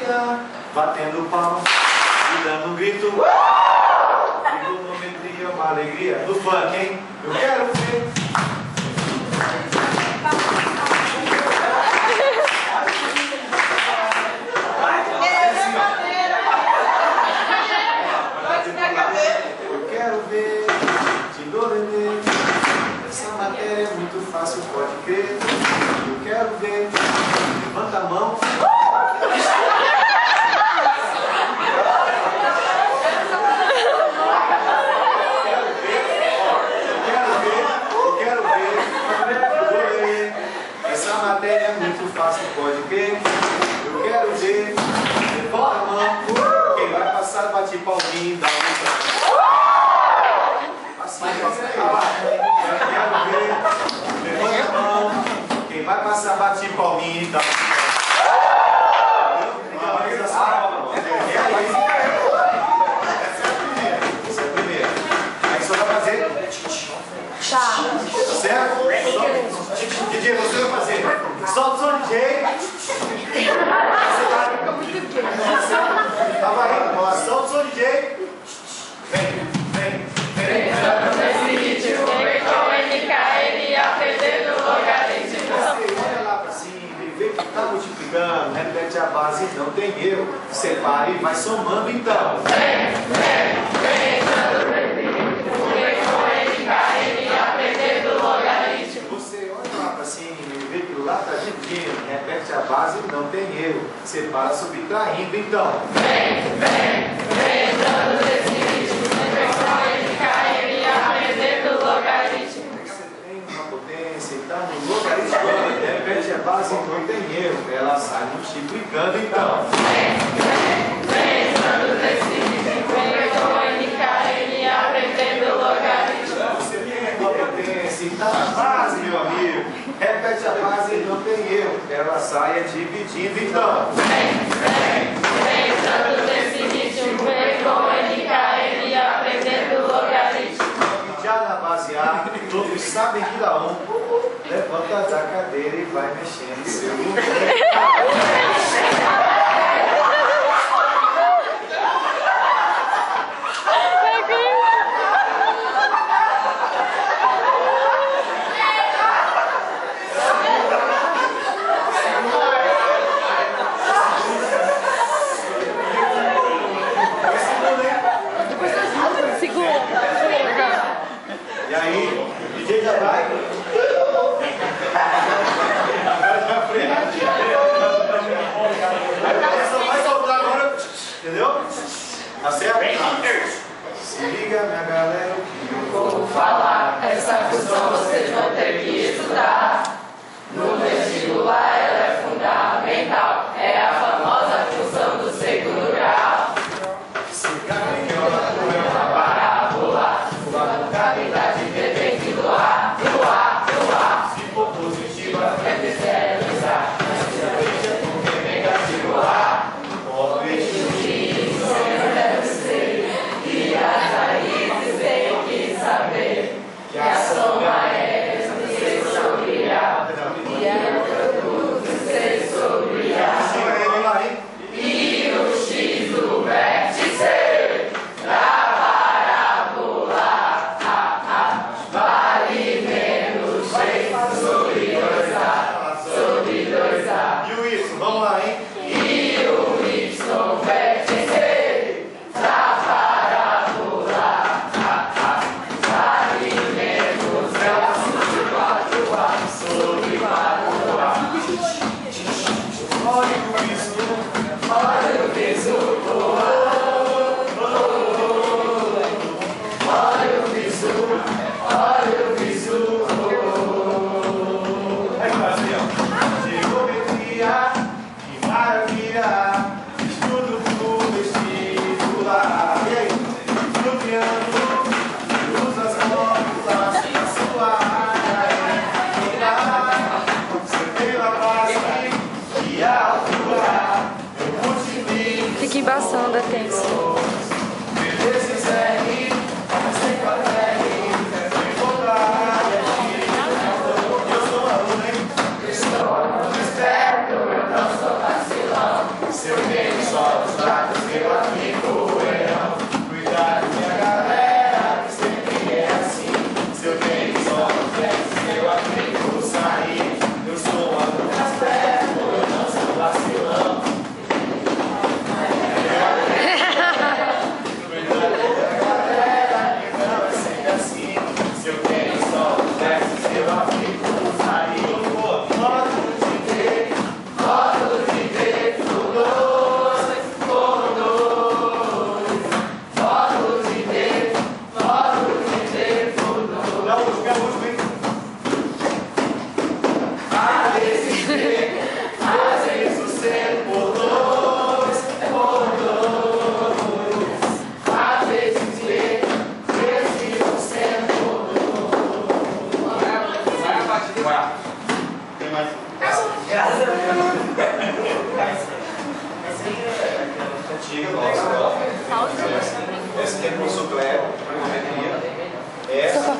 Trigonometria, batendo palma e dando um grito. Trigonometria, uma alegria. No funk, hein? Eu quero ver. Eu quero ver. Tindorendê. Essa matéria é muito fácil, pode crer. Eu quero ver. Levanta a mão. Essa matéria é muito fácil, pode crer. Eu quero ver. Levanta a mão. Quem vai passar, bate palminho, dá um. Assim, eu quero ver. Levanta a mão. Quem vai passar, bate palminho e dá um. Essa é a primeira. Aí só vai fazer. Tá certo? DJ, você vai fazer. Solta o som, DJ. Tava aí. Solta o som, DJ. Vem. Nesse ritmo, vem com NKN aprendendo logaritmo. Você olha lá pra cima e vê que tá multiplicando. Repete a base, não tem erro. Separe e vai somando então. Vem, entrando nesse ritmo, vem com NKN aprendendo logaritmo. Você olha lá pra cima e vê que lá tá dividindo. Repete a base, não tem erro. Separa subtraindo então. Vem, entrando nesse ritmo, vem com NKN aprendendo logaritmo. Você tem uma potência e tá no logaritmo. Repete a base, não tem erro. Ela sai multiplicando então. Vem, entrando nesse ritmo, vem com NKN aprendendo logaritmo. Você tem uma potência e tá na base, meu amigo. Repete a base, não tem erro. Ela sai dividindo então. Vem, entrando nesse ritmo, vem com NKN aprendendo logaritmo. Já na base A, todos sabem que dá um. Levanta da cadeira e vai mexendo seu lugar. E aí, o DJ já vai. Agora já freia. Aí só vai soltar agora. Entendeu? Tá certo? Se liga, minha galera, o que eu Vou falar, essa função vocês vão ter que estudar. No vestibular ela é fundamental. É a famosa função do segundo grau. se caminhola é uma Parábola, uma cavidade depende do ar, do ar, do ar. se for positiva, É visualizar, porque negativo ar. pobre. Isso deve ser, e as raízes têm que saber que a soma é sensorial e é o produto sensorial. Chega aí, lá, hein? E o X do vértice da parábola vale menos 6 sobre 2A, sobre 2A. E o Y, vamos lá, hein? E o Y vértice da parábola vale menos 10 sobre 4A, sobre 4A. Olha o isso. Olha o bisu, olha o bisu, olha o bisu. Aí vai assim, ó. Geometria, que maravilha. Estudo pro vestibular. E aí? No triângulo, usa as fórmulas. A sua área é toda. Você tem a base e a altura. Eu multiplico. Fica embaçando a tenso. Vezes R, sem quadrilha, sem voltar. Eu sou aluno, hein? Estou esperto, eu não sou vacilão. Seu bem.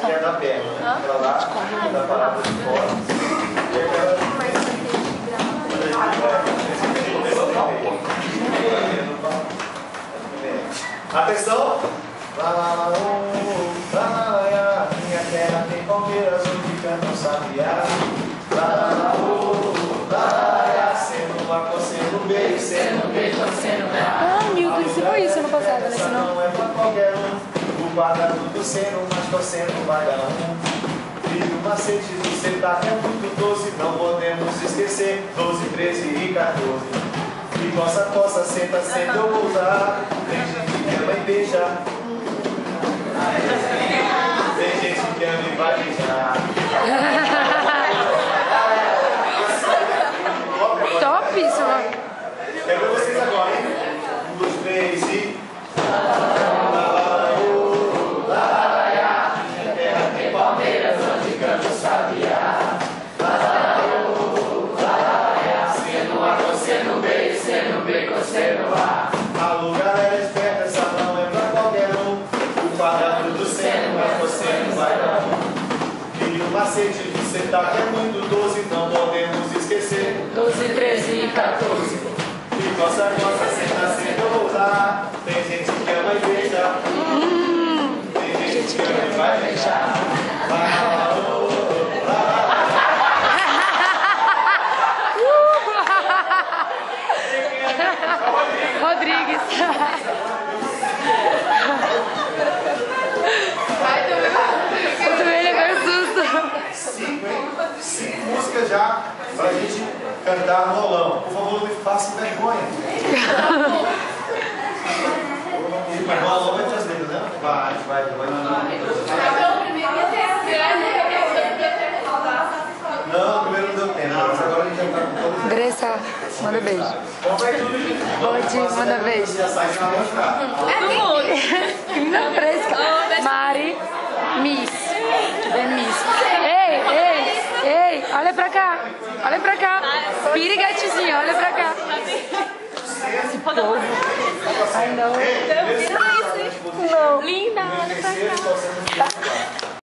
que é da perna, né? Aquela lá, da parada de fora. E aquela... Atenção! Minha terra tem palmeiras onde canta o sabiá. Sendo lá, sendo beijo, sendo beijo, sendo lá. Ah, Nilton ensinou isso ano passado, né? Não é pra qualquer um. O quadrado do seno, mas torcendo vai dar um. E o macete do setac é muito doce, não podemos esquecer. 12, 13 e 14. E coça, senta, senta, eu vou usar. Tem gente que ama e beija. Tem gente que ama e vai beijar. Top isso, né? É pra vocês agora, hein? 1, 2, 3 e... Tem palmeiras onde canta o sabiá. Sendo bem, sendo bem, sendo lá. Alô, galera esperta, essa não é pra qualquer um. O quadrado do seno, mas você não vai dar um. E o macete do setac é muito doce, não podemos esquecer. 12, 13 e 14. E coça, senta, senta, eu vou usar. Tem gente que ama e beija. Tem gente que ama e vai beijar. Rodrigues. Eu também levei um susto. 5, hein? 5 músicas já pra gente cantar no rolão. Por favor, não me faça vergonha. Mas no rolão vai ter as letras, né? Vai. Não, primeiro não deu tempo, mas agora a gente já tá com todos. Andressa, manda beijo. Pode, manda beijo. Já sai na mão. Não, fresca. Mari, Miss. É Miss. Ei, olha pra cá. Olha pra cá. Piriguetezinho, olha pra cá. Esse povo. Ai, não. Não. Linda, olha pra cá.